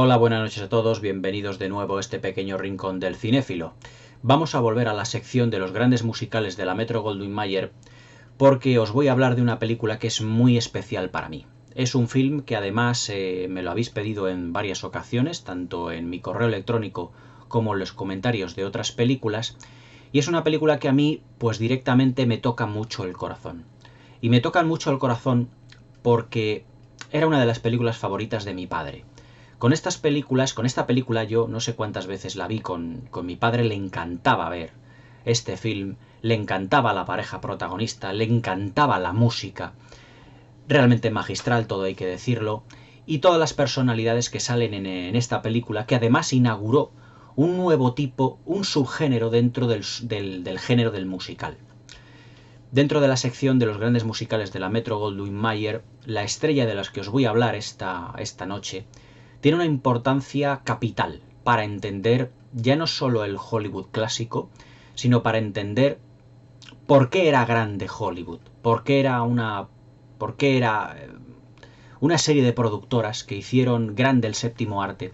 Hola, buenas noches a todos, bienvenidos de nuevo a este pequeño rincón del cinéfilo. Vamos a volver a la sección de los grandes musicales de la Metro-Goldwyn-Mayer porque os voy a hablar de una película que es muy especial para mí. Es un film que además me lo habéis pedido en varias ocasiones, tanto en mi correo electrónico como en los comentarios de otras películas, y es una película que a mí pues directamente me toca mucho el corazón. Y me toca mucho el corazón porque era una de las películas favoritas de mi padre. Con esta película yo no sé cuántas veces la vi con mi padre, le encantaba ver este film, le encantaba la pareja protagonista, le encantaba la música, realmente magistral, todo hay que decirlo, y todas las personalidades que salen en esta película, que además inauguró un nuevo tipo, un subgénero dentro del género del musical. Dentro de la sección de los grandes musicales de la Metro-Goldwyn-Mayer, la estrella de las que os voy a hablar esta noche tiene una importancia capital para entender ya no solo el Hollywood clásico, sino para entender por qué era grande Hollywood, por qué era una serie de productoras que hicieron grande el séptimo arte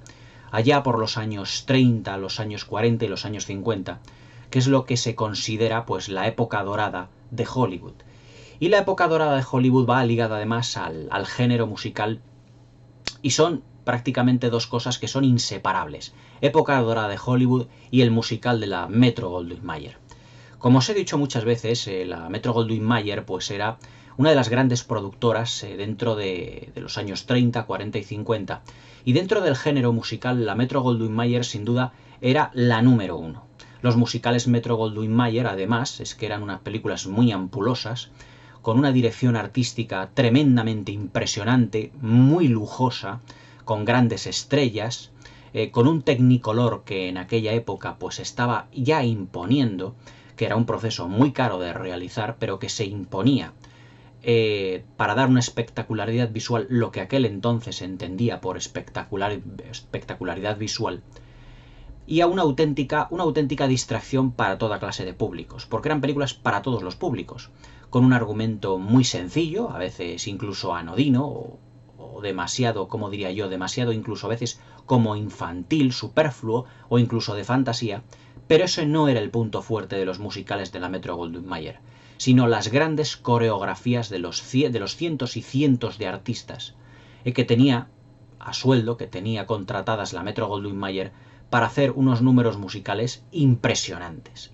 allá por los años 30, los años 40 y los años 50, que es lo que se considera pues la época dorada de Hollywood. Y la época dorada de Hollywood va ligada además al género musical y son prácticamente dos cosas que son inseparables: época dorada de Hollywood y el musical de la Metro-Goldwyn-Mayer. Como os he dicho muchas veces, la Metro-Goldwyn-Mayer pues era una de las grandes productoras dentro de los años 30, 40 y 50, y dentro del género musical la Metro-Goldwyn-Mayer sin duda era la número uno. Los musicales Metro-Goldwyn-Mayer además es que eran unas películas muy ampulosas, con una dirección artística tremendamente impresionante, muy lujosa, con grandes estrellas, con un Technicolor que en aquella época pues estaba ya imponiendo, que era un proceso muy caro de realizar, pero que se imponía para dar una espectacularidad visual, lo que aquel entonces se entendía por espectacularidad visual, y a una auténtica distracción para toda clase de públicos, porque eran películas para todos los públicos, con un argumento muy sencillo, a veces incluso anodino, o demasiado, como diría yo, demasiado incluso a veces como infantil, superfluo, o incluso de fantasía, pero ese no era el punto fuerte de los musicales de la Metro-Goldwyn-Mayer, sino las grandes coreografías de los cientos y cientos de artistas que tenía a sueldo, que tenía contratadas la Metro-Goldwyn-Mayer para hacer unos números musicales impresionantes,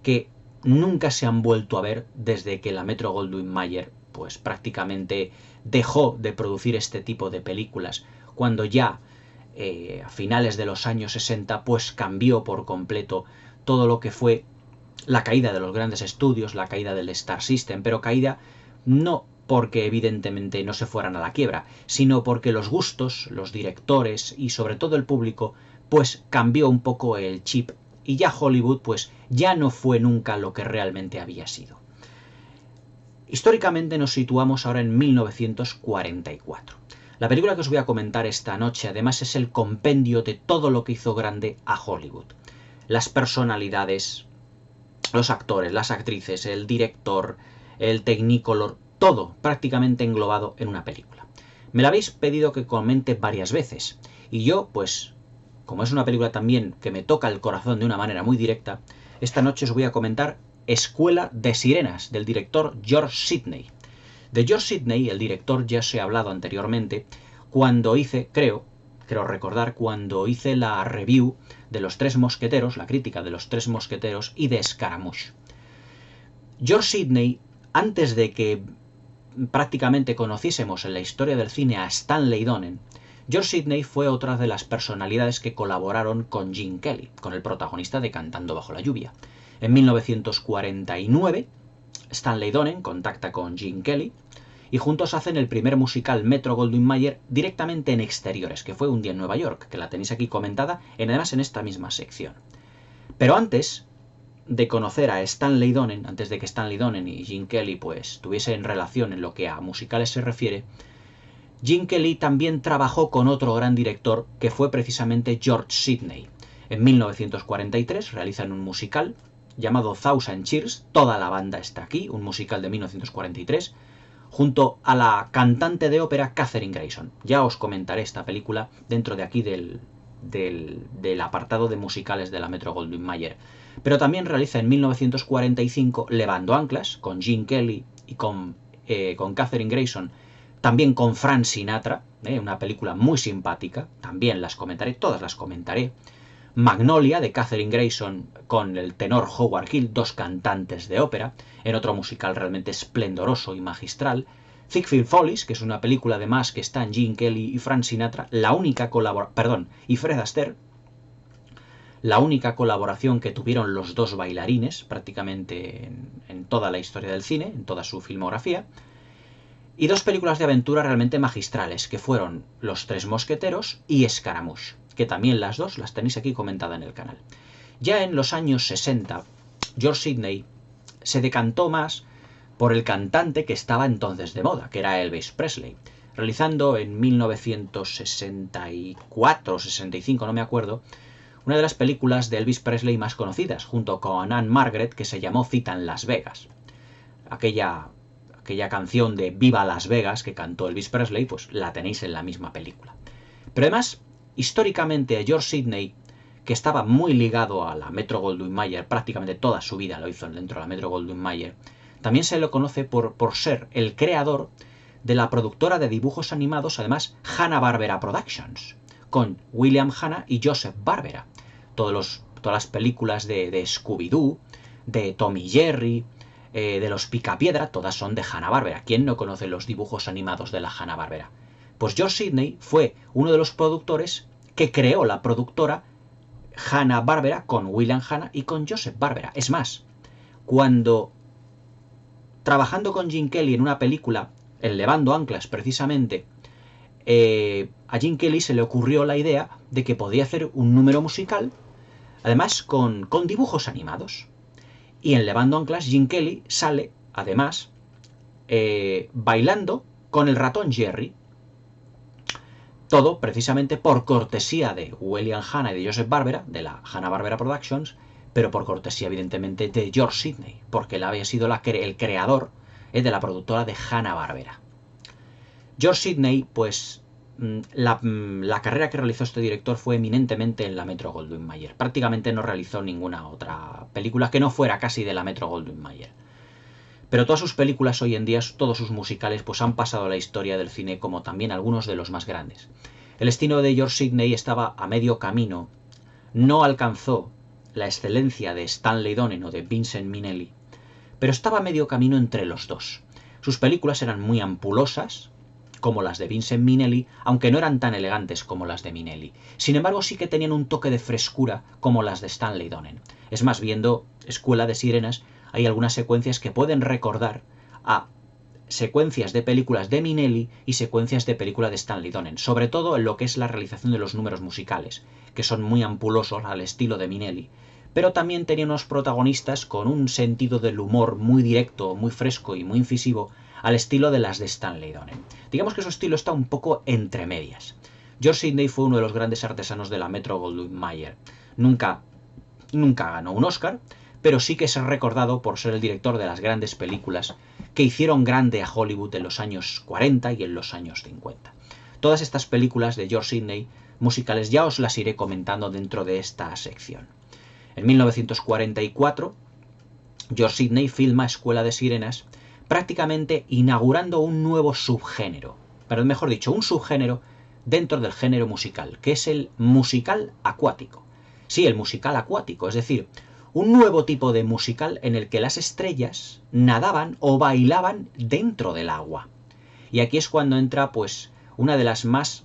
que nunca se han vuelto a ver desde que la Metro-Goldwyn-Mayer pues prácticamente dejó de producir este tipo de películas, cuando ya a finales de los años 60 pues cambió por completo todo lo que fue la caída de los grandes estudios, la caída del Star System, pero caída no porque evidentemente no se fueran a la quiebra, sino porque los gustos, los directores y sobre todo el público pues cambió un poco el chip, y ya Hollywood pues ya no fue nunca lo que realmente había sido. Históricamente nos situamos ahora en 1944. La película que os voy a comentar esta noche además es el compendio de todo lo que hizo grande a Hollywood. Las personalidades, los actores, las actrices, el director, el Technicolor, todo prácticamente englobado en una película. Me la habéis pedido que comente varias veces, y yo, pues, como es una película también que me toca el corazón de una manera muy directa, esta noche os voy a comentar Escuela de Sirenas, del director George Sidney. De George Sidney, el director, ya os he hablado anteriormente, cuando hice, creo recordar, cuando hice la review de Los Tres Mosqueteros, la crítica de Los Tres Mosqueteros y de Scaramouche. George Sidney, antes de que prácticamente conociésemos en la historia del cine a Stanley Donen, George Sidney fue otra de las personalidades que colaboraron con Gene Kelly, con el protagonista de Cantando bajo la lluvia. En 1949, Stanley Donen contacta con Gene Kelly y juntos hacen el primer musical Metro-Goldwyn-Mayer directamente en exteriores, que fue Un día en Nueva York, que la tenéis aquí comentada, además en esta misma sección. Pero antes de conocer a Stanley Donen, antes de que Stanley Donen y Gene Kelly pues tuviesen relación en lo que a musicales se refiere, Gene Kelly también trabajó con otro gran director que fue precisamente George Sidney. En 1943 realizan un musical llamado Thousand Cheers, toda la banda está aquí, un musical de 1943, junto a la cantante de ópera Katherine Grayson. Ya os comentaré esta película dentro de aquí del apartado de musicales de la Metro-Goldwyn-Mayer. Pero también realiza en 1945 Levando Anclas, con Gene Kelly y con Katherine Grayson, también con Frank Sinatra, una película muy simpática, también las comentaré, todas las comentaré. Magnolia, de Katherine Grayson, con el tenor Howard Hill, dos cantantes de ópera, en otro musical realmente esplendoroso y magistral. Ziegfeld Follies, que es una película además que está en Gene Kelly y Frank Sinatra, y Fred Astaire, la única colaboración que tuvieron los dos bailarines prácticamente en toda la historia del cine, en toda su filmografía. Y dos películas de aventura realmente magistrales, que fueron Los Tres Mosqueteros y Scaramouche, que también las dos las tenéis aquí comentadas en el canal. Ya en los años 60, George Sidney se decantó más por el cantante que estaba entonces de moda, que era Elvis Presley, realizando en 1964 o 65, no me acuerdo, una de las películas de Elvis Presley más conocidas, junto con Anne Margaret, que se llamó Cita en Las Vegas. Aquella canción de Viva Las Vegas que cantó Elvis Presley, pues la tenéis en la misma película. Pero además, históricamente, George Sidney, que estaba muy ligado a la Metro-Goldwyn-Mayer, prácticamente toda su vida lo hizo dentro de la Metro-Goldwyn-Mayer, también se lo conoce por ser el creador de la productora de dibujos animados, además, Hanna-Barbera Productions, con William Hanna y Joseph Barbera. Todas las películas de Scooby-Doo, de Tom y Jerry, de los Picapiedra, todas son de Hanna-Barbera. ¿Quién no conoce los dibujos animados de la Hanna-Barbera? Pues George Sidney fue uno de los productores que creó la productora Hanna-Barbera con William Hanna y con Joseph Barbera. Es más, cuando trabajando con Gene Kelly en una película, en Levando Anclas precisamente, a Gene Kelly se le ocurrió la idea de que podía hacer un número musical, además con dibujos animados. Y en Levando Anclas, Gene Kelly sale, además, bailando con el ratón Jerry. Todo precisamente por cortesía de William Hanna y de Joseph Barbera, de la Hanna-Barbera Productions, pero por cortesía, evidentemente, de George Sidney, porque él había sido el creador de la productora de Hanna-Barbera. George Sidney, pues, la carrera que realizó este director fue eminentemente en la Metro-Goldwyn-Mayer. Prácticamente no realizó ninguna otra película que no fuera casi de la Metro-Goldwyn-Mayer. Pero todas sus películas hoy en día, todos sus musicales, pues han pasado a la historia del cine como también algunos de los más grandes. El estilo de George Sidney estaba a medio camino, no alcanzó la excelencia de Stanley Donen o de Vincent Minnelli, pero estaba a medio camino entre los dos. Sus películas eran muy ampulosas, como las de Vincent Minnelli, aunque no eran tan elegantes como las de Minnelli. Sin embargo, sí que tenían un toque de frescura como las de Stanley Donen. Es más, viendo Escuela de Sirenas, hay algunas secuencias que pueden recordar a secuencias de películas de Minnelli y secuencias de películas de Stanley Donen, sobre todo en lo que es la realización de los números musicales, que son muy ampulosos al estilo de Minnelli, pero también tenía unos protagonistas con un sentido del humor muy directo, muy fresco y muy incisivo, al estilo de las de Stanley Donen. Digamos que su estilo está un poco entre medias. George Sidney fue uno de los grandes artesanos de la Metro-Goldwyn-Mayer. Nunca ganó un Oscar, pero sí que es recordado por ser el director de las grandes películas que hicieron grande a Hollywood en los años 40 y en los años 50. Todas estas películas de George Sidney, musicales, ya os las iré comentando dentro de esta sección. En 1944, George Sidney filma Escuela de Sirenas, prácticamente inaugurando un nuevo subgénero, pero mejor dicho, un subgénero dentro del género musical, que es el musical acuático. Sí, el musical acuático, es decir, un nuevo tipo de musical en el que las estrellas nadaban o bailaban dentro del agua. Y aquí es cuando entra, pues, una de las más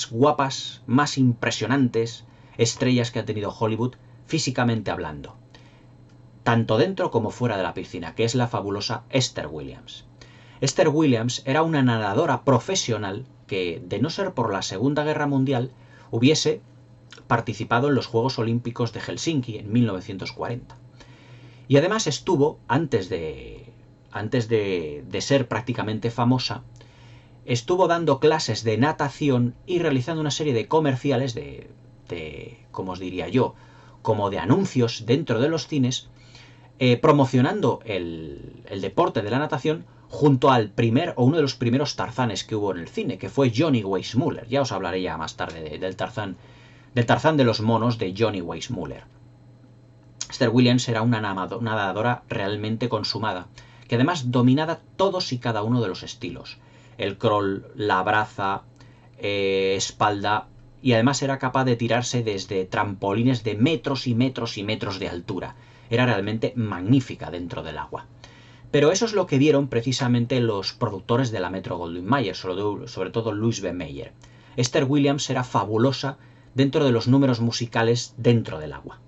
guapas, más impresionantes estrellas que ha tenido Hollywood, físicamente hablando, tanto dentro como fuera de la piscina, que es la fabulosa Esther Williams. Esther Williams era una nadadora profesional que, de no ser por la Segunda Guerra Mundial, hubiese participado en los Juegos Olímpicos de Helsinki en 1940. Y además estuvo, antes de ser prácticamente famosa, estuvo dando clases de natación y realizando una serie de comerciales como os diría yo, como de anuncios dentro de los cines, promocionando el deporte de la natación junto al primer o uno de los primeros Tarzanes que hubo en el cine, que fue Johnny Weissmuller. Ya os hablaré ya más tarde del Tarzán de los monos de Johnny Weissmuller. Esther Williams era una nadadora realmente consumada, que además dominaba todos y cada uno de los estilos. El crawl, la braza, espalda, y además era capaz de tirarse desde trampolines de metros y metros y metros de altura. Era realmente magnífica dentro del agua. Pero eso es lo que vieron precisamente los productores de la Metro-Goldwyn-Mayer, sobre todo Louis B. Mayer. Esther Williams era fabulosa dentro de los números musicales dentro del agua.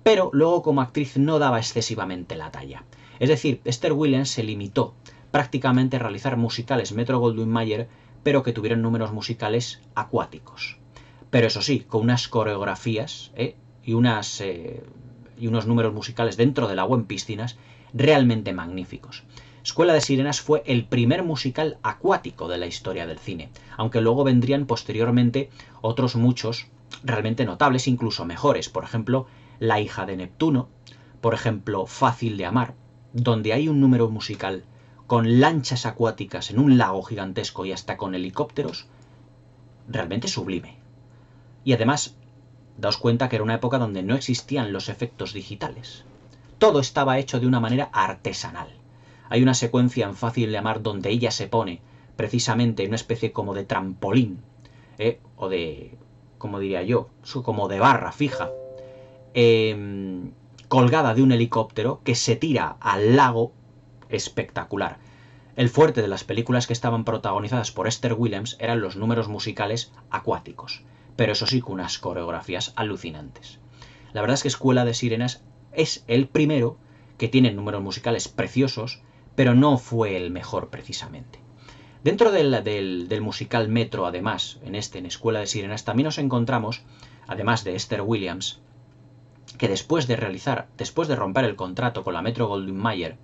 Pero luego como actriz no daba excesivamente la talla. Es decir, Esther Williams se limitó prácticamente a realizar musicales Metro-Goldwyn-Mayer, pero que tuvieran números musicales acuáticos. Pero eso sí, con unas coreografías y unos números musicales dentro del agua en piscinas realmente magníficos. Escuela de Sirenas fue el primer musical acuático de la historia del cine, aunque luego vendrían posteriormente otros muchos realmente notables, incluso mejores. Por ejemplo, La hija de Neptuno, por ejemplo, Fácil de amar, donde hay un número musical con lanchas acuáticas en un lago gigantesco y hasta con helicópteros, realmente sublime. Y además, daos cuenta que era una época donde no existían los efectos digitales. Todo estaba hecho de una manera artesanal. Hay una secuencia en Fácil de amar donde ella se pone precisamente en una especie como de trampolín, o de, como diría yo, como de barra fija, colgada de un helicóptero que se tira al lago. Espectacular. El fuerte de las películas que estaban protagonizadas por Esther Williams eran los números musicales acuáticos, pero eso sí, con unas coreografías alucinantes. La verdad es que Escuela de Sirenas es el primero que tiene números musicales preciosos, pero no fue el mejor precisamente. Dentro del musical Metro, además, en Escuela de Sirenas, también nos encontramos, además de Esther Williams, que después de romper el contrato con la Metro-Goldwyn-Mayer,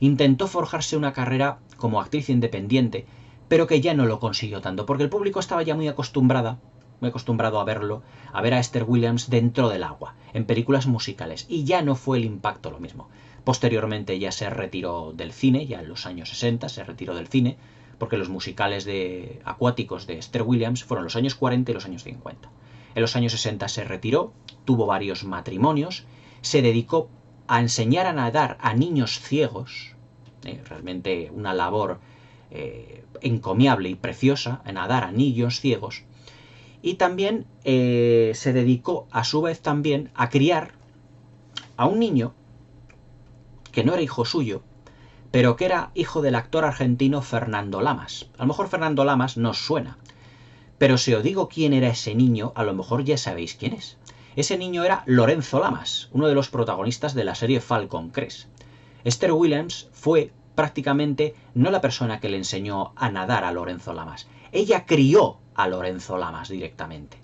intentó forjarse una carrera como actriz independiente, pero que ya no lo consiguió tanto, porque el público estaba ya muy acostumbrado a ver a Esther Williams dentro del agua, en películas musicales, y ya no fue el impacto lo mismo. Posteriormente ya se retiró del cine, ya en los años 60 se retiró del cine, porque los musicales acuáticos de Esther Williams fueron los años 40 y los años 50. En los años 60 se retiró, tuvo varios matrimonios, se dedicó a enseñar a nadar a niños ciegos, realmente una labor encomiable y preciosa, a nadar a niños ciegos, y también se dedicó a su vez también a criar a un niño que no era hijo suyo, pero que era hijo del actor argentino Fernando Lamas. A lo mejor Fernando Lamas no os suena, pero si os digo quién era ese niño, a lo mejor ya sabéis quién es. Ese niño era Lorenzo Lamas, uno de los protagonistas de la serie Falcon Crest. Esther Williams fue prácticamente no la persona que le enseñó a nadar a Lorenzo Lamas. Ella crió a Lorenzo Lamas directamente.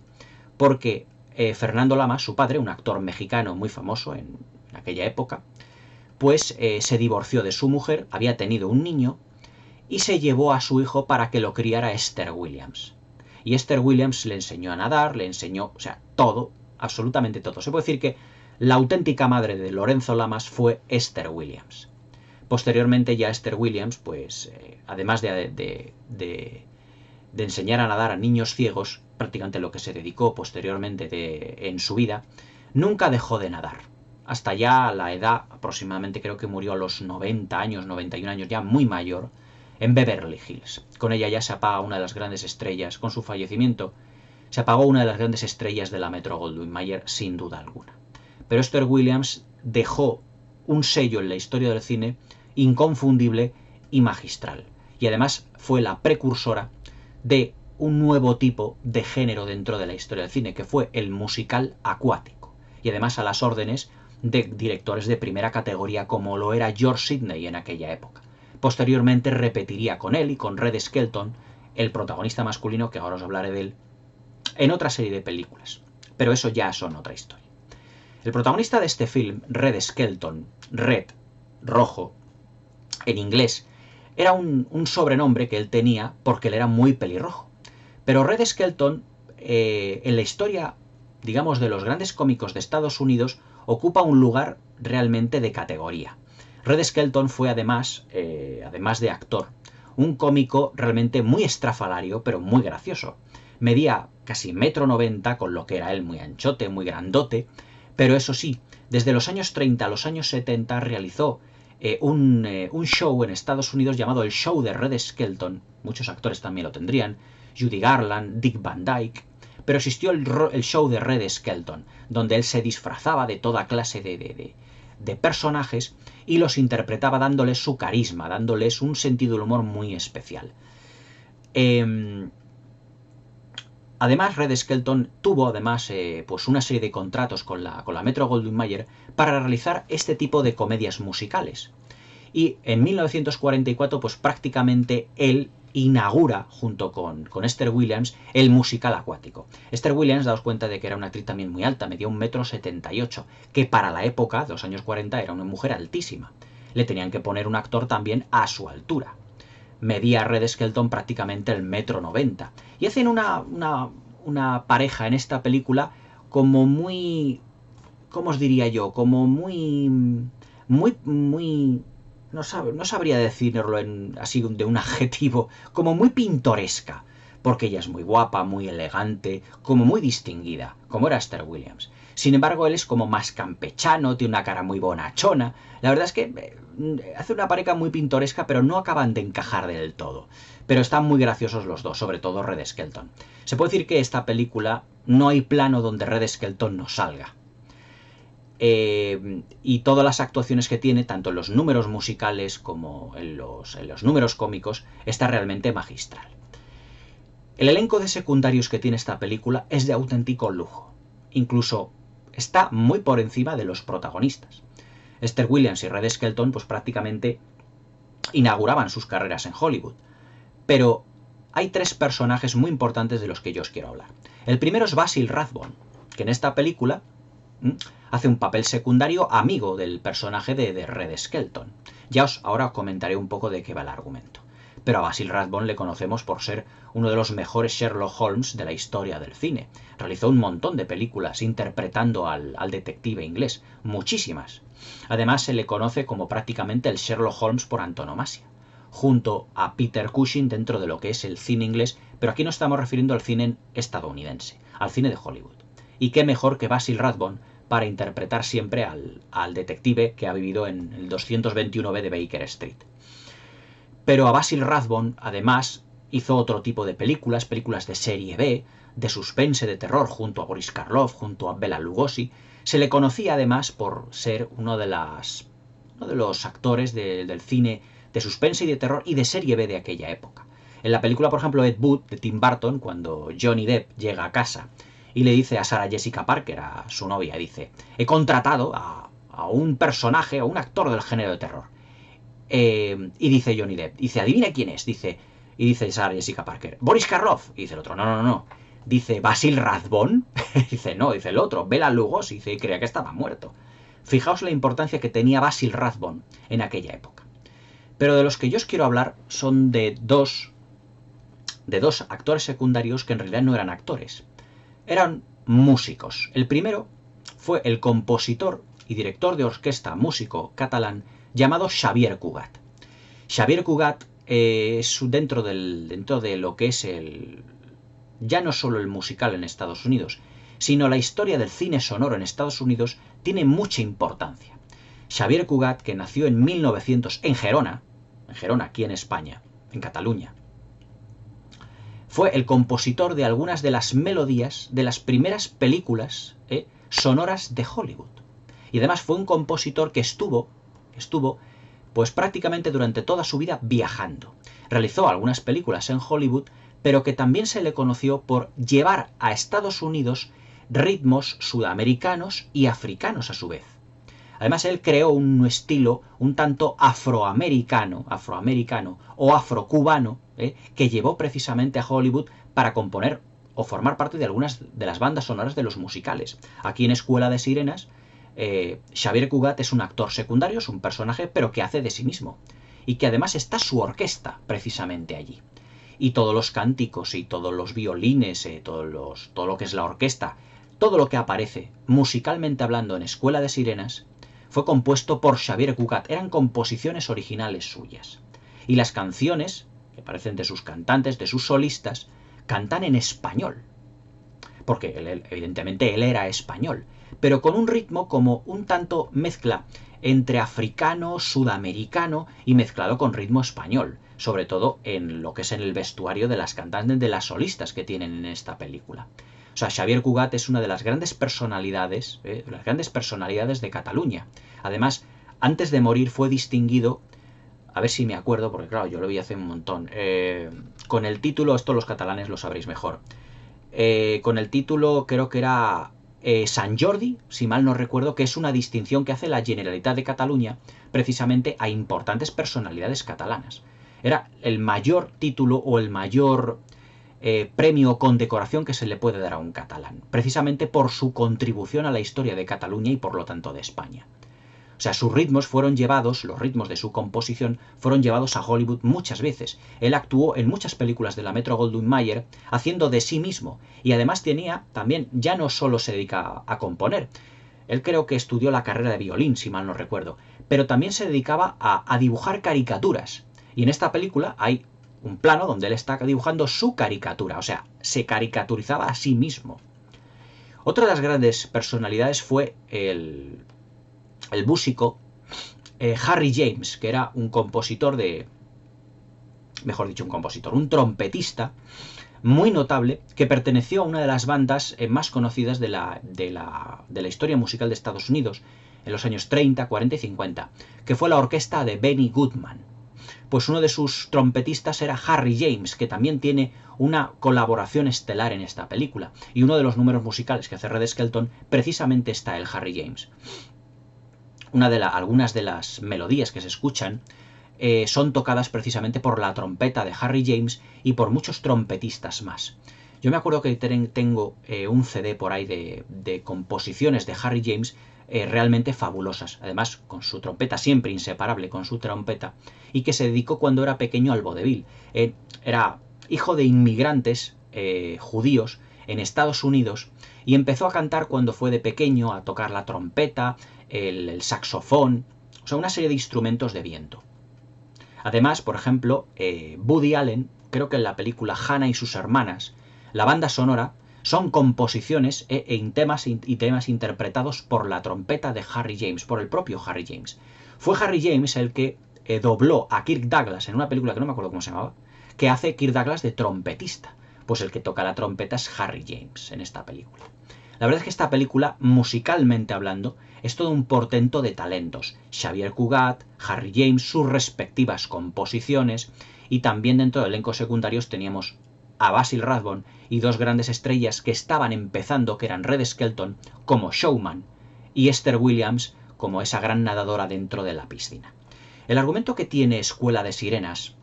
Porque Fernando Lamas, su padre, un actor mexicano muy famoso en aquella época, pues se divorció de su mujer, había tenido un niño, y se llevó a su hijo para que lo criara Esther Williams. Y Esther Williams le enseñó a nadar, le enseñó, o sea, todo, absolutamente todo. Se puede decir que la auténtica madre de Lorenzo Lamas fue Esther Williams. Posteriormente ya Esther Williams, pues, además de enseñar a nadar a niños ciegos, prácticamente lo que se dedicó posteriormente en su vida, nunca dejó de nadar. Hasta ya la edad, aproximadamente creo que murió a los 90 años, 91 años, ya muy mayor, en Beverly Hills. Con ella ya se apaga una de las grandes estrellas, con su fallecimiento, se apagó una de las grandes estrellas de la Metro-Goldwyn-Mayer, sin duda alguna. Pero Esther Williams dejó un sello en la historia del cine inconfundible y magistral. Y además fue la precursora de un nuevo tipo de género dentro de la historia del cine, que fue el musical acuático. Y además a las órdenes de directores de primera categoría, como lo era George Sidney en aquella época. Posteriormente repetiría con él y con Red Skelton, el protagonista masculino, que ahora os hablaré de él, en otra serie de películas. Pero eso ya son otra historia. El protagonista de este film, Red Skelton, Red, rojo, en inglés, era un sobrenombre que él tenía porque él era muy pelirrojo. Pero Red Skelton, en la historia, digamos, de los grandes cómicos de Estados Unidos, ocupa un lugar realmente de categoría. Red Skelton fue además de actor, un cómico realmente muy estrafalario, pero muy gracioso. Medía casi 1,90 m, con lo que era él muy anchote, muy grandote, pero eso sí, desde los años 30 a los años 70 realizó un show en Estados Unidos llamado el Show de Red Skelton. Muchos actores también lo tendrían, Judy Garland, Dick Van Dyke, pero existió el show de Red Skelton, donde él se disfrazaba de toda clase de personajes y los interpretaba dándoles su carisma, dándoles un sentido del humor muy especial. Además, Red Skelton tuvo pues una serie de contratos con la Metro-Goldwyn-Mayer para realizar este tipo de comedias musicales. Y en 1944, pues prácticamente él inaugura, junto con Esther Williams, el musical acuático. Esther Williams, daos cuenta de que era una actriz también muy alta, medía 1,78 m, que para la época, de los años 40, era una mujer altísima. Le tenían que poner un actor también a su altura. Medía Red Skelton prácticamente el 1,90 m. Y hacen una pareja en esta película como muy... ¿Cómo os diría yo? Como muy... No sabría decirlo así de un adjetivo, como muy pintoresca, porque ella es muy guapa, muy elegante, como muy distinguida, como era Esther Williams. Sin embargo, él es como más campechano, tiene una cara muy bonachona. La verdad es que hace una pareja muy pintoresca, pero no acaban de encajar del todo. Pero están muy graciosos los dos, sobre todo Red Skelton. Se puede decir que esta película no hay plano donde Red Skelton no salga. Y todas las actuaciones que tiene, tanto en los números musicales como en los números cómicos, está realmente magistral. El elenco de secundarios que tiene esta película es de auténtico lujo. Incluso está muy por encima de los protagonistas. Esther Williams y Red Skelton pues prácticamente inauguraban sus carreras en Hollywood. Pero hay 3 personajes muy importantes de los que yo os quiero hablar. El primero es Basil Rathbone, que en esta película hace un papel secundario amigo del personaje de Red Skelton. Ahora os comentaré un poco de qué va el argumento. Pero a Basil Rathbone le conocemos por ser uno de los mejores Sherlock Holmes de la historia del cine. Realizó un montón de películas interpretando al detective inglés, muchísimas. Además se le conoce como prácticamente el Sherlock Holmes por antonomasia, junto a Peter Cushing dentro de lo que es el cine inglés, pero aquí nos estamos refiriendo al cine estadounidense, al cine de Hollywood. Y qué mejor que Basil Rathbone para interpretar siempre al detective que ha vivido en el 221B de Baker Street. Pero a Basil Rathbone, además, hizo otro tipo de películas de serie B, de suspense, de terror, junto a Boris Karloff, junto a Bela Lugosi. Se le conocía además por ser uno de los actores del cine de suspense y de terror y de serie B de aquella época. En la película, por ejemplo, Ed Wood, de Tim Burton, cuando Johnny Depp llega a casa y le dice a Sarah Jessica Parker, a su novia, dice: he contratado a un personaje, a un actor del género de terror. Y dice Johnny Depp, dice: adivina quién es, y dice Sarah Jessica Parker: Boris Karloff. Y dice el otro: no. Dice: Basil Rathbone. Dice: no, dice el otro, Bela Lugosi. Dice: y creía que estaba muerto. Fijaos la importancia que tenía Basil Rathbone en aquella época. Pero de los que yo os quiero hablar son de dos actores secundarios que en realidad no eran actores. Eran músicos. El primero fue el compositor y director de orquesta, músico catalán, llamado Xavier Cugat. Xavier Cugat es dentro de lo que es ya no solo el musical en Estados Unidos, sino la historia del cine sonoro en Estados Unidos, tiene mucha importancia. Xavier Cugat, que nació en 1900 en Gerona, aquí en España, en Cataluña, fue el compositor de algunas de las melodías de las primeras películas sonoras de Hollywood. Y además fue un compositor que estuvo pues prácticamente durante toda su vida viajando. Realizó algunas películas en Hollywood, pero que también se le conoció por llevar a Estados Unidos ritmos sudamericanos y africanos a su vez. Además, él creó un estilo un tanto afroamericano o afrocubano, que llevó precisamente a Hollywood para componer o formar parte de algunas de las bandas sonoras de los musicales. Aquí en Escuela de Sirenas, Xavier Cugat es un actor secundario, es un personaje, pero que hace de sí mismo. Y que además está su orquesta precisamente allí. Y todos los cánticos y todos los violines, todo lo que es la orquesta, todo lo que aparece musicalmente hablando en Escuela de Sirenas, fue compuesto por Xavier Cugat, eran composiciones originales suyas. Y las canciones, que parecen de sus cantantes, de sus solistas, cantan en español. Porque evidentemente él era español, pero con un ritmo como un tanto mezcla entre africano, sudamericano y mezclado con ritmo español, sobre todo en lo que es en el vestuario de las cantantes, de las solistas que tienen en esta película. O sea, Xavier Cugat es una de las grandes personalidades de Cataluña. Además, antes de morir fue distinguido, a ver si me acuerdo, porque claro, yo lo vi hace un montón, con el título, esto los catalanes lo sabréis mejor, con el título creo que era Sant Jordi, si mal no recuerdo, que es una distinción que hace la Generalitat de Cataluña precisamente a importantes personalidades catalanas. Era el mayor título o el mayor premio o condecoración que se le puede dar a un catalán, precisamente por su contribución a la historia de Cataluña y por lo tanto de España. O sea, sus ritmos fueron llevados, los ritmos de su composición fueron llevados a Hollywood muchas veces. Él actuó en muchas películas de la Metro-Goldwyn-Mayer haciendo de sí mismo. Y además tenía, también, ya no solo se dedica a componer. Él creo que estudió la carrera de violín, si mal no recuerdo. Pero también se dedicaba a dibujar caricaturas. Y en esta película hay un plano donde él está dibujando su caricatura. O sea, se caricaturizaba a sí mismo. Otra de las grandes personalidades fue el músico Harry James, que era un compositor un trompetista muy notable, que perteneció a una de las bandas más conocidas de la historia musical de Estados Unidos en los años 30, 40 y 50, que fue la orquesta de Benny Goodman. Pues uno de sus trompetistas era Harry James, que también tiene una colaboración estelar en esta película, y uno de los números musicales que hace Red Skelton precisamente está el Harry James. Algunas de las melodías que se escuchan son tocadas precisamente por la trompeta de Harry James y por muchos trompetistas más. Yo me acuerdo que tengo un CD por ahí de composiciones de Harry James realmente fabulosas, además con su trompeta, siempre inseparable con su trompeta, y que se dedicó cuando era pequeño al vodevil. Era hijo de inmigrantes judíos en Estados Unidos y empezó a cantar cuando fue de pequeño, a tocar la trompeta, el saxofón, o sea, una serie de instrumentos de viento. Además, por ejemplo, Woody Allen, creo que en la película Hannah y sus hermanas, la banda sonora son composiciones temas interpretados por la trompeta de Harry James, por el propio Harry James. Fue Harry James el que dobló a Kirk Douglas en una película que no me acuerdo cómo se llamaba, que hace Kirk Douglas de trompetista. Pues el que toca la trompeta es Harry James en esta película. La verdad es que esta película, musicalmente hablando, es todo un portento de talentos. Xavier Cugat, Harry James, sus respectivas composiciones, y también dentro de elencos secundarios teníamos a Basil Rathbone y dos grandes estrellas que estaban empezando, que eran Red Skelton como showman y Esther Williams como esa gran nadadora dentro de la piscina. El argumento que tiene Escuela de Sirenas,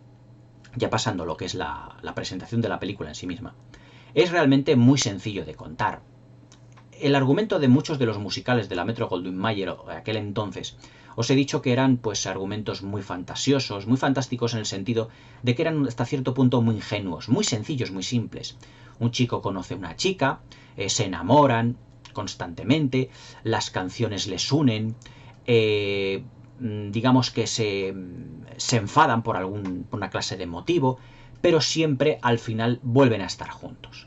ya pasando lo que es la presentación de la película en sí misma, es realmente muy sencillo de contar. El argumento de muchos de los musicales de la Metro-Goldwyn-Mayer de aquel entonces, os he dicho que eran pues argumentos muy fantasiosos, muy fantásticos en el sentido de que eran hasta cierto punto muy ingenuos, muy sencillos, muy simples. Un chico conoce a una chica, se enamoran constantemente, las canciones les unen, digamos que se enfadan por una clase de motivo, pero siempre al final vuelven a estar juntos.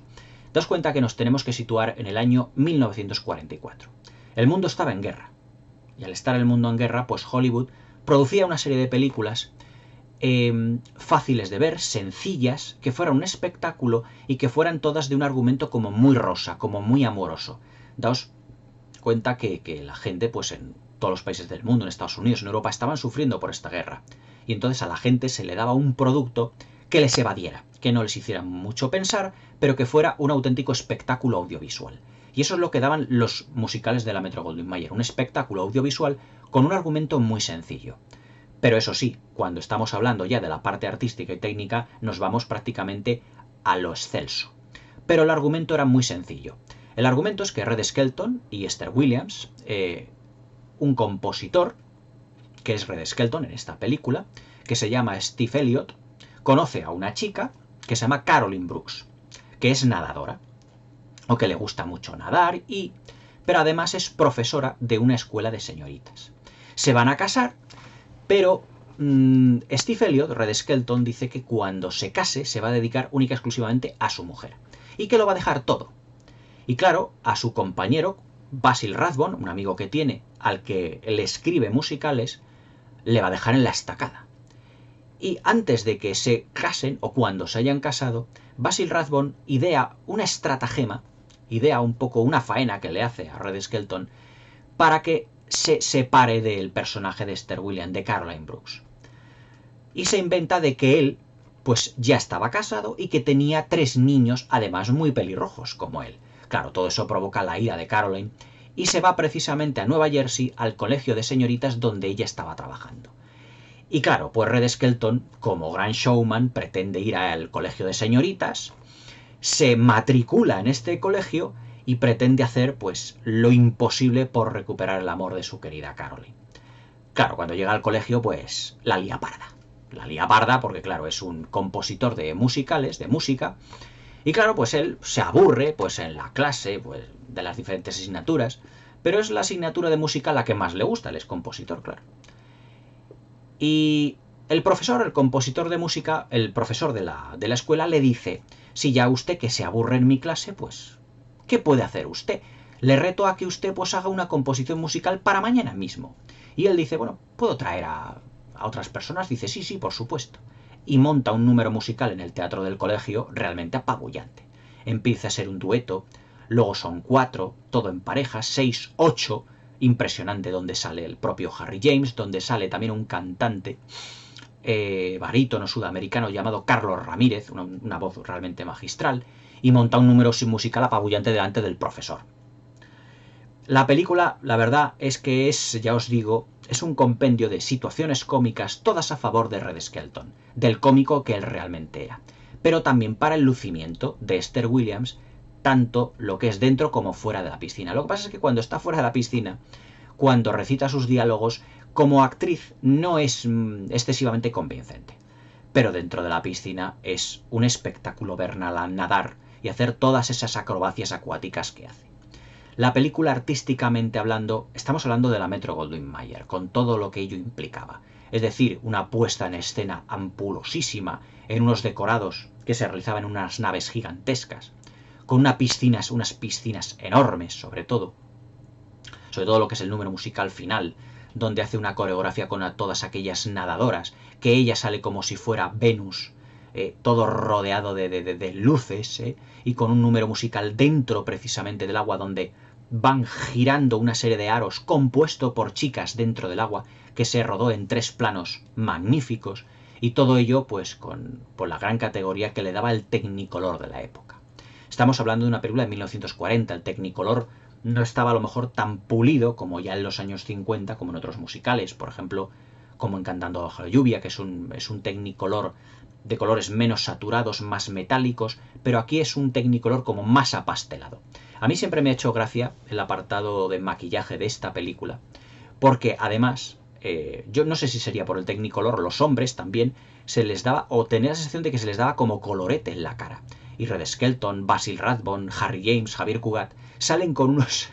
Daos cuenta que nos tenemos que situar en el año 1944. El mundo estaba en guerra. Y al estar el mundo en guerra, pues Hollywood producía una serie de películas fáciles de ver, sencillas, que fueran un espectáculo y que fueran todas de un argumento como muy rosa, como muy amoroso. Daos cuenta que la gente, pues en todos los países del mundo, en Estados Unidos, en Europa, estaban sufriendo por esta guerra. Y entonces a la gente se le daba un producto que les evadiera, que no les hiciera mucho pensar, pero que fuera un auténtico espectáculo audiovisual. Y eso es lo que daban los musicales de la Metro-Goldwyn-Mayer, un espectáculo audiovisual con un argumento muy sencillo. Pero eso sí, cuando estamos hablando ya de la parte artística y técnica, nos vamos prácticamente a lo excelso. Pero el argumento era muy sencillo. El argumento es que Red Skelton y Esther Williams, un compositor, que es Red Skelton en esta película, que se llama Steve Elliott, conoce a una chica que se llama Carolyn Brooks, que es nadadora, o que le gusta mucho nadar, pero además es profesora de una escuela de señoritas. Se van a casar, pero Steve Elliott, Red Skelton, dice que cuando se case se va a dedicar única y exclusivamente a su mujer y que lo va a dejar todo. Y claro, a su compañero Basil Rathbone, un amigo que tiene al que le escribe musicales, le va a dejar en la estacada. Y antes de que se casen, o cuando se hayan casado, Basil Rathbone idea una estratagema, idea un poco una faena que le hace a Red Skelton para que se separe del personaje de Esther Williams, de Caroline Brooks. Y se inventa de que él, pues ya estaba casado y que tenía 3 niños, además muy pelirrojos, como él. Claro, todo eso provoca la ira de Caroline y se va precisamente a Nueva Jersey, al colegio de señoritas donde ella estaba trabajando. Y claro, pues Red Skelton, como gran showman, pretende ir al colegio de señoritas, se matricula en este colegio y pretende hacer pues lo imposible por recuperar el amor de su querida Caroline. Claro, cuando llega al colegio, pues la lía parda. La lía parda porque, claro, es un compositor de musicales, de música, y claro, pues él se aburre pues en la clase pues, de las diferentes asignaturas, pero es la asignatura de música la que más le gusta, él es compositor, claro. Y el profesor, el compositor de música, el profesor de la escuela le dice, si ya usted que se aburre en mi clase, pues, ¿qué puede hacer usted? Le reto a que usted pues haga una composición musical para mañana mismo. Y él dice, bueno, ¿puedo traer a otras personas? Dice, sí, sí, por supuesto. Y monta un número musical en el teatro del colegio realmente apabullante. Empieza a ser un dueto, luego son 4, todo en parejas, 6, 8... impresionante, donde sale el propio Harry James, donde sale también un cantante barítono sudamericano llamado Carlos Ramírez, una voz realmente magistral, y monta un número musical apabullante delante del profesor. La película, la verdad es que es, ya os digo, es un compendio de situaciones cómicas, todas a favor de Red Skelton, del cómico que él realmente era, pero también para el lucimiento de Esther Williams, tanto lo que es dentro como fuera de la piscina. Lo que pasa es que cuando está fuera de la piscina, cuando recita sus diálogos, como actriz no es excesivamente convincente. Pero dentro de la piscina es un espectáculo verla nadar y hacer todas esas acrobacias acuáticas que hace. La película, artísticamente hablando, estamos hablando de la Metro-Goldwyn-Mayer, con todo lo que ello implicaba. Es decir, una puesta en escena ampulosísima, en unos decorados que se realizaban en unas naves gigantescas, con unas piscinas enormes, sobre todo lo que es el número musical final, donde hace una coreografía con todas aquellas nadadoras, que ella sale como si fuera Venus, todo rodeado de luces, y con un número musical dentro precisamente del agua, donde van girando una serie de aros compuesto por chicas dentro del agua, que se rodó en 3 planos magníficos, y todo ello pues por la gran categoría que le daba el Technicolor de la época. Estamos hablando de una película de 1940, el Technicolor no estaba a lo mejor tan pulido como ya en los años 50, como en otros musicales, por ejemplo, como en Cantando bajo la lluvia, que es un Technicolor de colores menos saturados, más metálicos, pero aquí es un Technicolor como más apastelado. A mí siempre me ha hecho gracia el apartado de maquillaje de esta película, porque además, yo no sé si sería por el Technicolor, los hombres también se les daba, o tenía la sensación de que se les daba como colorete en la cara. Y Red Skelton, Basil Rathbone, Harry James, Javier Cugat salen con unos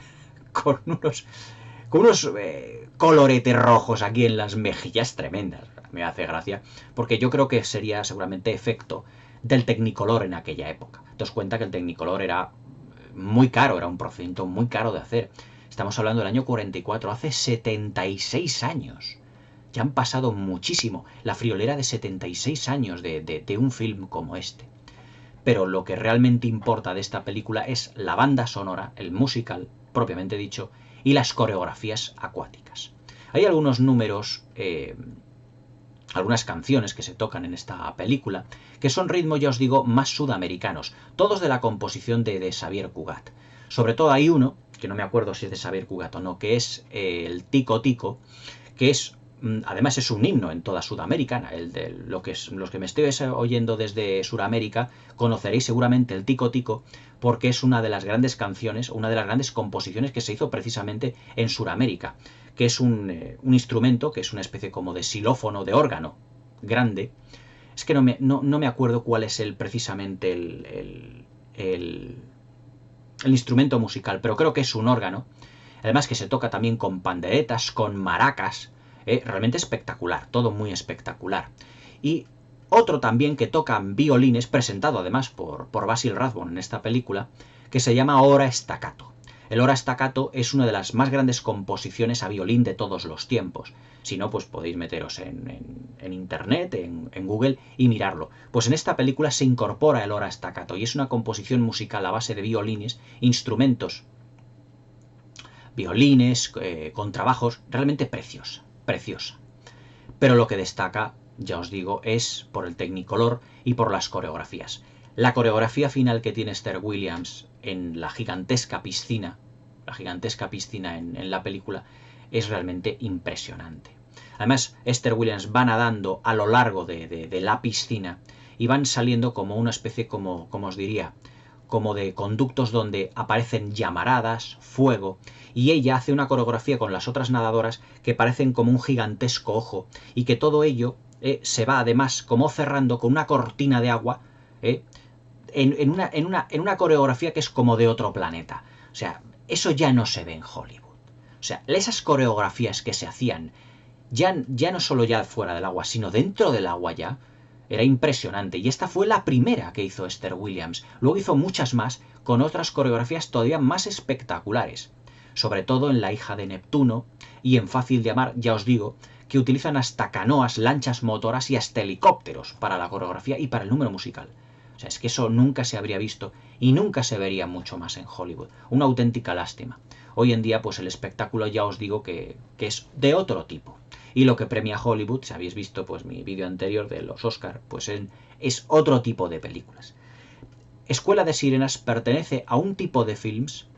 coloretes rojos aquí en las mejillas tremendas. Me hace gracia, porque yo creo que sería seguramente efecto del Technicolor en aquella época. Te das cuenta que el Technicolor era muy caro, era un procedimiento muy caro de hacer. Estamos hablando del año 44, hace 76 años. Ya han pasado muchísimo. La friolera de 76 años de un film como este. Pero lo que realmente importa de esta película es la banda sonora, el musical, propiamente dicho, y las coreografías acuáticas. Hay algunos números, algunas canciones que se tocan en esta película, que son ritmos, ya os digo, más sudamericanos, todos de la composición de Xavier Cugat. Sobre todo hay uno, que no me acuerdo si es de Xavier Cugat o no, que es el Tico Tico, que es... Además es un himno en toda Sudamérica, los que me estoy oyendo desde Sudamérica conoceréis seguramente el Tico Tico, porque es una de las grandes canciones, una de las grandes composiciones que se hizo precisamente en Sudamérica, que es un instrumento, que es una especie como de xilófono, de órgano grande. Es que no me acuerdo cuál es precisamente el instrumento musical, pero creo que es un órgano, Además que se toca también con panderetas, con maracas, realmente espectacular, todo muy espectacular. Y otro también que toca violines, presentado además por Basil Rathbone en esta película, que se llama Ora Staccato. El Ora Staccato es una de las más grandes composiciones a violín de todos los tiempos. Si no, pues podéis meteros en internet, en Google, y mirarlo. Pues en esta película se incorpora el Ora Staccato y es una composición musical a base de violines, instrumentos, violines, contrabajos, realmente preciosa, preciosa. Pero lo que destaca, ya os digo, es por el Technicolor y por las coreografías. La coreografía final que tiene Esther Williams en la gigantesca piscina en la película, es realmente impresionante. Además, Esther Williams va nadando a lo largo de la piscina y van saliendo como una especie, como os diría, como de conductos donde aparecen llamaradas, fuego, y ella hace una coreografía con las otras nadadoras que parecen como un gigantesco ojo, y que todo ello se va además como cerrando con una cortina de agua, en una coreografía que es como de otro planeta. O sea, eso ya no se ve en Hollywood. O sea, esas coreografías que se hacían, ya no solo ya fuera del agua, sino dentro del agua ya, era impresionante. Y esta fue la primera que hizo Esther Williams. Luego hizo muchas más con otras coreografías todavía más espectaculares. Sobre todo en La hija de Neptuno y en Fácil de amar, ya os digo, que utilizan hasta canoas, lanchas motoras y hasta helicópteros para la coreografía y para el número musical. O sea, es que eso nunca se habría visto y nunca se vería mucho más en Hollywood. Una auténtica lástima. Hoy en día, pues el espectáculo ya os digo que es de otro tipo. Y lo que premia Hollywood, si habéis visto pues mi vídeo anterior de los Oscar, pues es otro tipo de películas. Escuela de Sirenas pertenece a un tipo de films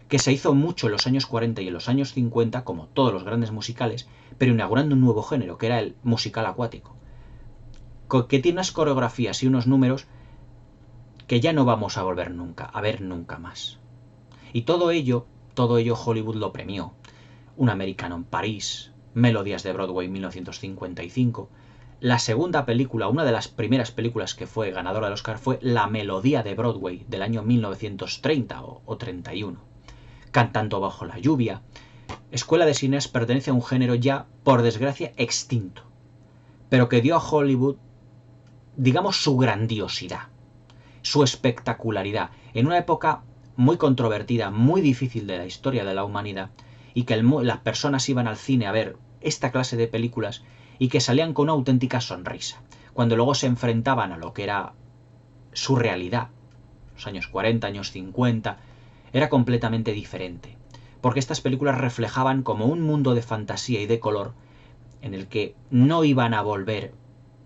que se hizo mucho en los años 40 y en los años 50, como todos los grandes musicales, pero inaugurando un nuevo género, que era el musical acuático, que tiene unas coreografías y unos números que ya no vamos a volver nunca, a ver nunca más. Y todo ello Hollywood lo premió. Un americano en París, Melodías de Broadway 1955. La segunda película, una de las primeras películas que fue ganadora del Oscar, fue La Melodía de Broadway del año 1930 o 31. Cantando bajo la lluvia. Escuela de Sirenas pertenece a un género ya, por desgracia, extinto, pero que dio a Hollywood, digamos, su grandiosidad, su espectacularidad, en una época muy controvertida, muy difícil de la historia de la humanidad, y que las personas iban al cine a ver esta clase de películas y que salían con una auténtica sonrisa. Cuando luego se enfrentaban a lo que era su realidad, los años 40, años 50, era completamente diferente. Porque estas películas reflejaban como un mundo de fantasía y de color en el que no iban a volver,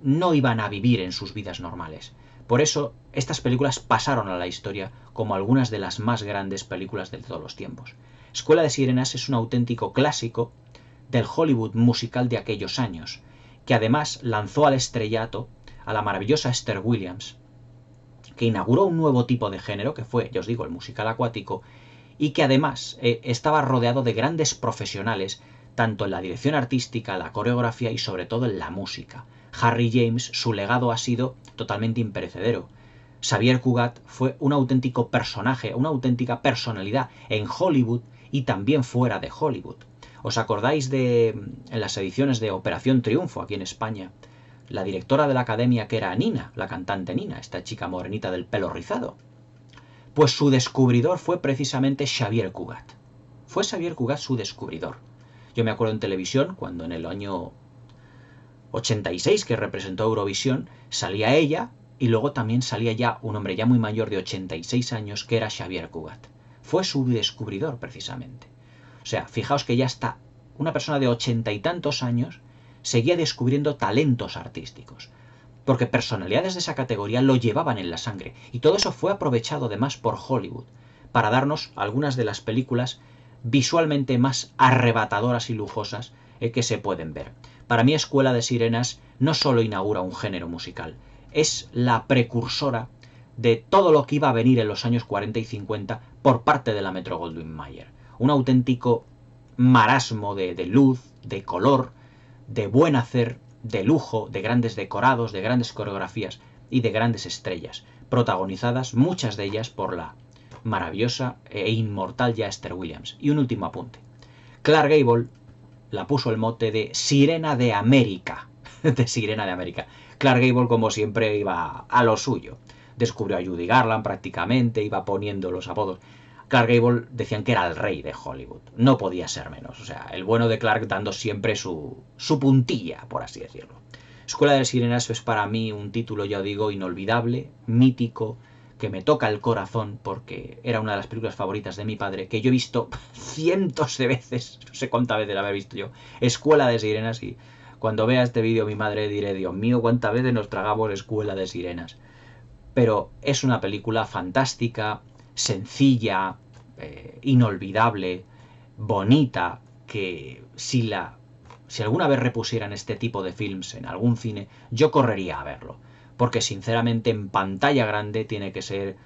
no iban a vivir en sus vidas normales. Por eso, estas películas pasaron a la historia como algunas de las más grandes películas de todos los tiempos. Escuela de Sirenas es un auténtico clásico del Hollywood musical de aquellos años, que además lanzó al estrellato a la maravillosa Esther Williams, que inauguró un nuevo tipo de género, que fue, ya os digo, el musical acuático, y que además estaba rodeado de grandes profesionales, tanto en la dirección artística, la coreografía y sobre todo en la música. Harry James, su legado ha sido totalmente imperecedero. Xavier Cugat fue un auténtico personaje, una auténtica personalidad en Hollywood y también fuera de Hollywood. ¿Os acordáis en las ediciones de Operación Triunfo aquí en España? La directora de la academia, que era Nina, la cantante Nina, esta chica morenita del pelo rizado. Pues su descubridor fue precisamente Xavier Cugat. Fue Xavier Cugat su descubridor. Yo me acuerdo en televisión, cuando en el año 86, que representó Eurovisión, salía ella y luego también salía ya un hombre ya muy mayor de 86 años, que era Xavier Cugat. Fue su descubridor, precisamente. O sea, fijaos que ya está una persona de 80 y tantos años seguía descubriendo talentos artísticos, porque personalidades de esa categoría lo llevaban en la sangre, y todo eso fue aprovechado además por Hollywood para darnos algunas de las películas visualmente más arrebatadoras y lujosas que se pueden ver. Para mí, Escuela de Sirenas no solo inaugura un género musical, es la precursora de todo lo que iba a venir en los años 40 y 50 por parte de la Metro-Goldwyn-Mayer. Un auténtico marasmo de luz, de color, de buen hacer, de lujo, de grandes decorados, de grandes coreografías y de grandes estrellas, protagonizadas muchas de ellas por la maravillosa e inmortal ya Esther Williams. Y un último apunte. Clark Gable la puso el mote de Sirena de América. De Sirena de América. Clark Gable, como siempre, iba a lo suyo. Descubrió a Judy Garland prácticamente, iba poniendo los apodos. Clark Gable decían que era el rey de Hollywood. No podía ser menos. O sea, el bueno de Clark dando siempre su puntilla, por así decirlo. Escuela de Sirenas es para mí un título, ya digo, inolvidable, mítico, que me toca el corazón porque era una de las películas favoritas de mi padre, que yo he visto cientos de veces, no sé cuántas veces la habré visto yo, Escuela de Sirenas, y cuando vea este vídeo mi madre diré, Dios mío, cuántas veces nos tragamos Escuela de Sirenas. Pero es una película fantástica, sencilla, inolvidable, bonita, que si alguna vez repusieran este tipo de films en algún cine, yo correría a verlo. Porque sinceramente en pantalla grande tiene que ser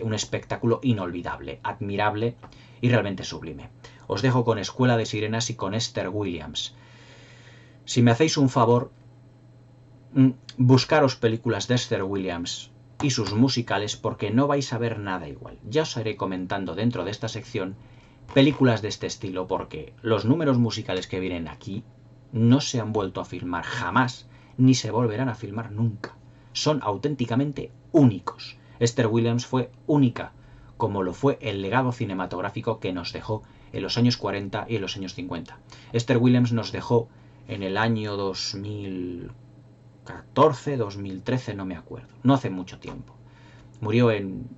un espectáculo inolvidable, admirable y realmente sublime. Os dejo con Escuela de Sirenas y con Esther Williams. Si me hacéis un favor, buscaros películas de Esther Williams y sus musicales porque no vais a ver nada igual. Ya os iré comentando dentro de esta sección películas de este estilo porque los números musicales que vienen aquí no se han vuelto a filmar jamás ni se volverán a filmar nunca. Son auténticamente únicos. Esther Williams fue única, como lo fue el legado cinematográfico que nos dejó en los años 40 y en los años 50. Esther Williams nos dejó en el año 2014, 2013, no me acuerdo, no hace mucho tiempo. Murió en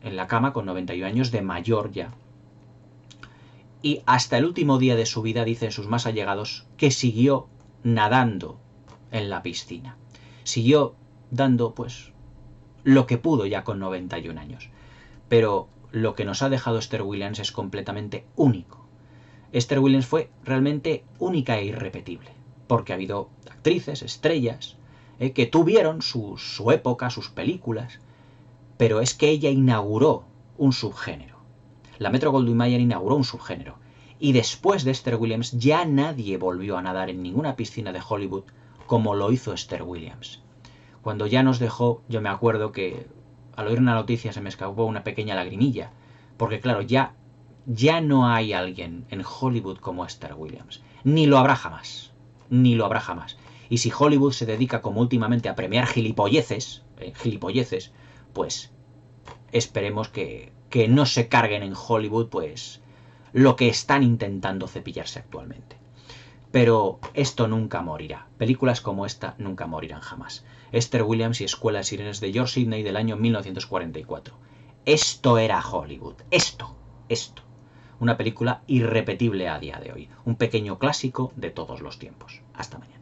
la cama con 91 años, de mayor ya. Y hasta el último día de su vida, dicen sus más allegados, que siguió nadando en la piscina. Siguió dando, pues, lo que pudo ya con 91 años. Pero lo que nos ha dejado Esther Williams es completamente único. Esther Williams fue realmente única e irrepetible, porque ha habido actrices, estrellas, que tuvieron su época, sus películas, pero es que ella inauguró un subgénero. La Metro-Goldwyn-Mayer inauguró un subgénero. Y después de Esther Williams ya nadie volvió a nadar en ninguna piscina de Hollywood como lo hizo Esther Williams. Cuando ya nos dejó, yo me acuerdo que al oír una noticia se me escapó una pequeña lagrimilla, porque claro, ya no hay alguien en Hollywood como Esther Williams. Ni lo habrá jamás. Ni lo habrá jamás. Y si Hollywood se dedica como últimamente a premiar gilipolleces, pues esperemos que no se carguen en Hollywood pues lo que están intentando cepillarse actualmente. Pero esto nunca morirá. Películas como esta nunca morirán jamás. Esther Williams y Escuela de Sirenas de George Sidney del año 1944. Esto era Hollywood. Esto. Una película irrepetible a día de hoy. Un pequeño clásico de todos los tiempos. Hasta mañana.